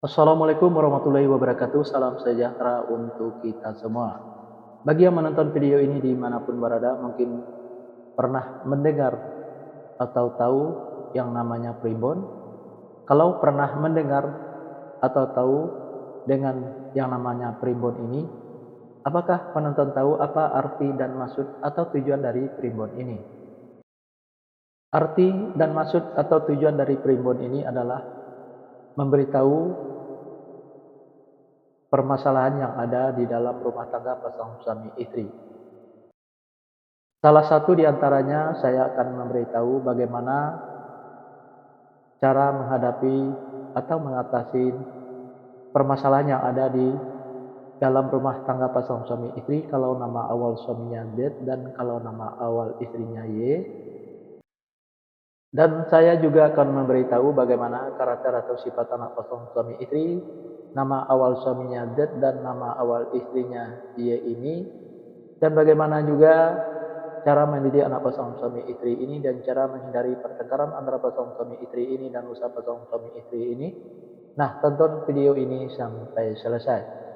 Assalamualaikum warahmatullahi wabarakatuh. Salam sejahtera untuk kita semua. Bagi yang menonton video ini dimanapun berada, mungkin pernah mendengar atau tahu yang namanya primbon. Kalau pernah mendengar atau tahu dengan yang namanya primbon ini, apakah penonton tahu apa arti dan maksud atau tujuan dari primbon ini? Arti dan maksud atau tujuan dari primbon ini adalah memberitahu permasalahan yang ada di dalam rumah tangga pasangan suami istri. Salah satu di antaranya saya akan memberitahu bagaimana cara menghadapi atau mengatasi permasalahan yang ada di dalam rumah tangga pasangan suami istri kalau nama awal suaminya Z dan kalau nama awal istrinya Y. Dan saya juga akan memberitahu bagaimana karakter atau sifat anak pasangan suami istri, nama awal suaminya Z dan nama awal istrinya Y ini, dan bagaimana juga cara mendidik anak pasangan suami istri ini dan cara menghindari pertengkaran antara pasangan suami istri ini dan usaha pasangan suami istri ini. Nah, tonton video ini sampai selesai.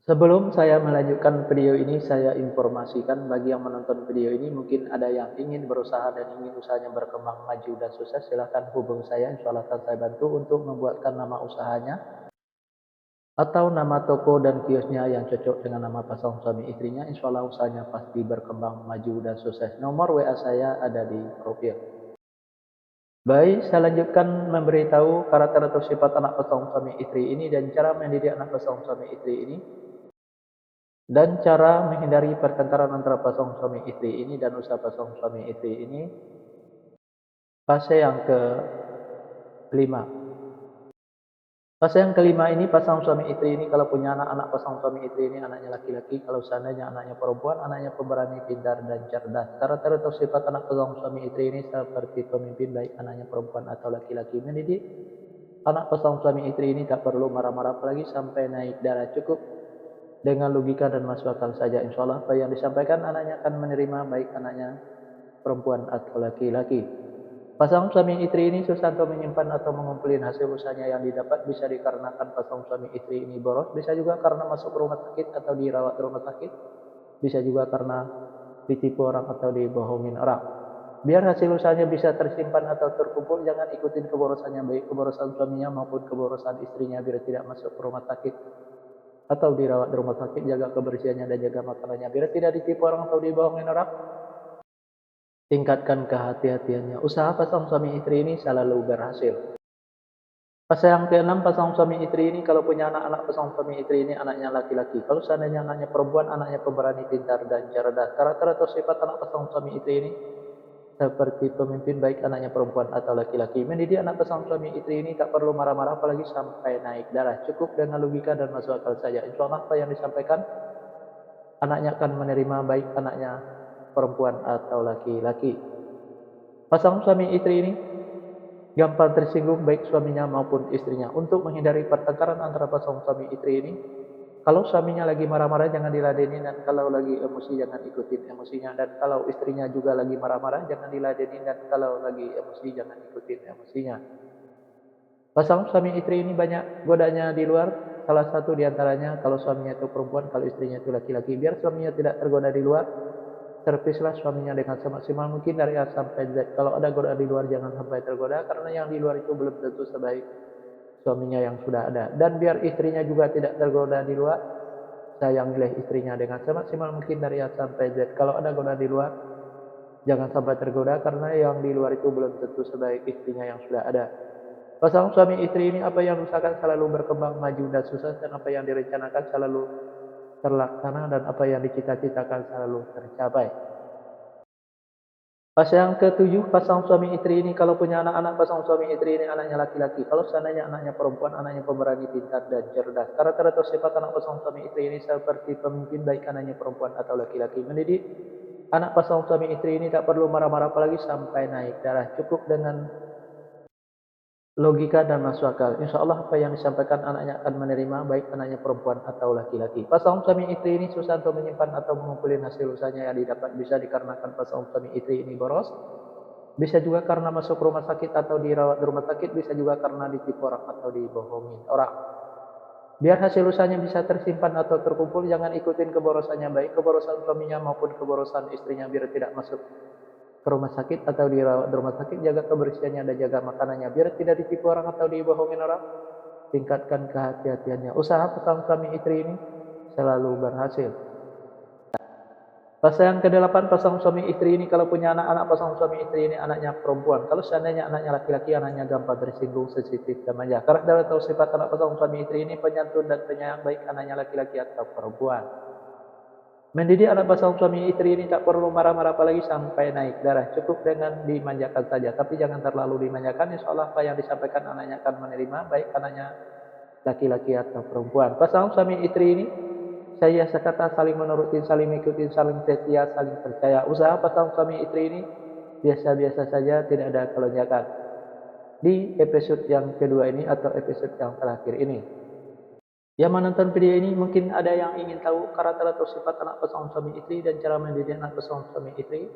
Sebelum saya melanjutkan video ini, saya informasikan bagi yang menonton video ini mungkin ada yang ingin berusaha dan ingin usahanya berkembang maju dan sukses, silahkan hubungi saya, insya Allah akan saya bantu untuk membuatkan nama usahanya atau nama toko dan kiosnya yang cocok dengan nama pasangan suami istrinya. Insya Allah usahanya pasti berkembang maju dan sukses. Nomor WA saya ada di profil. Baik, saya lanjutkan memberitahu karakter atau sifat anak pasangan suami istri ini dan cara mendidik anak pasangan suami istri ini, dan cara menghindari pertengkaran antara pasangan suami istri ini dan usaha pasangan suami istri ini. Fase yang kelima. Fase yang kelima ini, pasangan suami istri ini kalau punya anak-anak, pasangan suami istri ini anaknya laki-laki, kalau seandainya anaknya perempuan, anaknya pemberani, pintar, dan cerdas. Karakter atau sifat anak pasangan suami istri ini seperti pemimpin, baik anaknya perempuan atau laki-laki. Mendidik anak pasangan suami istri ini tak perlu marah-marah apalagi sampai naik darah, cukup dengan logika dan masuk akal saja. Insya Allah apa yang disampaikan anaknya akan menerima, baik anaknya perempuan atau laki-laki. Pasangan suami istri ini susah untuk menyimpan atau mengumpulin hasil usahanya yang didapat, bisa dikarenakan pasangan suami istri ini boros, bisa juga karena masuk rumah sakit atau dirawat di rumah sakit, bisa juga karena ditipu orang atau dibohongin orang. Biar hasil usahanya bisa tersimpan atau terkumpul, jangan ikutin keborosannya, baik keborosan suaminya maupun keborosan istrinya, biar tidak masuk ke rumah sakit atau dirawat di rumah sakit. Jaga kebersihannya dan jaga makanannya, biar tidak ditipu orang atau dibohongin orang. Tingkatkan kehati-hatiannya. Usaha pasangan suami istri ini selalu berhasil. Fase yang keenam, pasangan suami istri ini kalau punya anak-anak, pasangan suami istri ini anaknya laki-laki. Kalau seandainya anaknya perempuan, anaknya pemberani, pintar, dan cerdas. Karakter atau sifat anak pasangan suami istri ini seperti pemimpin, baik anaknya perempuan atau laki-laki. Mendidik anak pasangan suami istri ini tak perlu marah-marah apalagi sampai naik darah, cukup dengan logika dan masuk akal saja. Insya Allah apa yang disampaikan anaknya akan menerima, baik anaknya perempuan atau laki-laki. Pasangan suami istri ini gampang tersinggung baik suaminya maupun istrinya. Untuk menghindari pertengkaran antara pasangan suami istri ini, kalau suaminya lagi marah-marah jangan diladeni, dan kalau lagi emosi jangan ikutin emosinya, dan kalau istrinya juga lagi marah-marah jangan diladeni, dan kalau lagi emosi jangan ikutin emosinya. Pasangan suami istri ini banyak godanya di luar, salah satu diantaranya kalau suaminya itu perempuan, kalau istrinya itu laki-laki. Biar suaminya tidak tergoda di luar, servislah suaminya dengan semaksimal mungkin dari A sampai Z. Kalau ada godaan di luar jangan sampai tergoda, karena yang di luar itu belum tentu sebaik suaminya yang sudah ada. Dan biar istrinya juga tidak tergoda di luar, sayangilah istrinya dengan semaksimal mungkin dari A sampai Z. Kalau ada godaan di luar, jangan sampai tergoda, karena yang di luar itu belum tentu sebaik istrinya yang sudah ada. Pasangan suami istri ini apa yang diusahakan selalu berkembang maju dan sukses, dan apa yang direncanakan selalu terlaksana, dan apa yang dicita-citakan selalu tercapai. Fase yang ketujuh, pasangan suami istri ini kalau punya anak-anak, pasangan suami istri ini anaknya laki-laki. Kalau seandainya anaknya perempuan, anaknya pemberani, pintar, dan cerdas. Karakter atau sifat anak pasangan suami istri ini seperti pemimpin, baik anaknya perempuan atau laki-laki. Mendidik anak pasangan suami istri ini tak perlu marah-marah apalagi sampai naik darah, cukup dengan logika dan masuk akal. Insya Allah apa yang disampaikan anaknya akan menerima, baik anaknya perempuan atau laki-laki. Pasangan suami istri ini susah untuk menyimpan atau mengumpulin hasil usahanya yang didapat, bisa dikarenakan pasangan suami istri ini boros, Bisa juga karena masuk rumah sakit atau dirawat di rumah sakit, bisa juga karena ditipu orang atau dibohongin orang. Biar hasil usahanya bisa tersimpan atau terkumpul, jangan ikutin keborosannya, baik keborosan suaminya maupun keborosan istrinya, biar tidak masuk ke rumah sakit atau dirawat di rumah sakit. Jaga kebersihannya dan jaga makanannya, biar tidak ditipu orang atau dibohongin orang. Tingkatkan kehati-hatiannya. Usaha pasangan suami istri ini selalu berhasil. Pasangan ke-8, pasangan suami istri ini kalau punya anak-anak, pasangan suami istri ini anaknya perempuan. Kalau seandainya anaknya laki-laki, anaknya gampang tersinggung, sensitif, dan manja. Karakter atau sifat anak pasangan suami istri ini penyantun dan penyayang, baik anaknya laki-laki atau perempuan. Mendidik anak pasangan suami istri ini tak perlu marah-marah apalagi sampai naik darah. Cukup dengan dimanjakan saja, tapi jangan terlalu dimanjakan. Insya Allah apa yang disampaikan anaknya akan menerima, baik anaknya laki-laki atau perempuan. Pasangan suami istri ini saya sekata saling menuruti, saling mengikuti, saling setia, saling percaya. Usaha pasangan suami istri ini biasa-biasa saja, tidak ada kelonjakan. Di episode yang kedua ini atau episode yang terakhir ini. Yang menonton video ini mungkin ada yang ingin tahu karakter atau sifat anak pasangan suami istri dan cara mendidik anak pasangan suami istri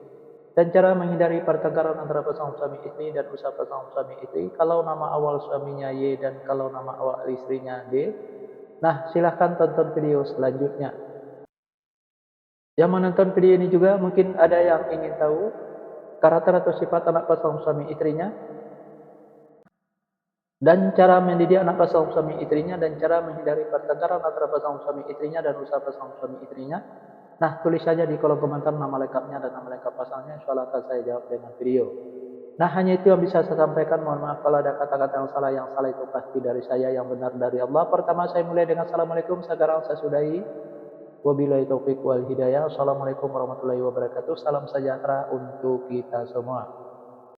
dan cara menghindari pertengkaran antara pasangan suami istri dan usaha pasangan suami istri. Kalau nama awal suaminya Y dan kalau nama awal istrinya D. Nah, silahkan tonton video selanjutnya. Yang menonton video ini juga mungkin ada yang ingin tahu karakter atau sifat anak pasangan suami istrinya dan cara mendidik anak pasangan suami istrinya dan cara menghindari pertengkaran antara pasangan suami istrinya dan usaha pasangan suami istrinya. Nah, tulis saja di kolom komentar nama lengkapnya dan nama lengkap pasangannya. Insya Allah akan saya jawab dengan video. Nah, hanya itu yang bisa saya sampaikan. Mohon maaf kalau ada kata-kata yang salah itu pasti dari saya, yang benar dari Allah. Pertama saya mulai dengan Assalamualaikum, sekarang saya sudahi. Wabillahi taufiq wal hidayah. Assalamualaikum warahmatullahi wabarakatuh. Salam sejahtera untuk kita semua.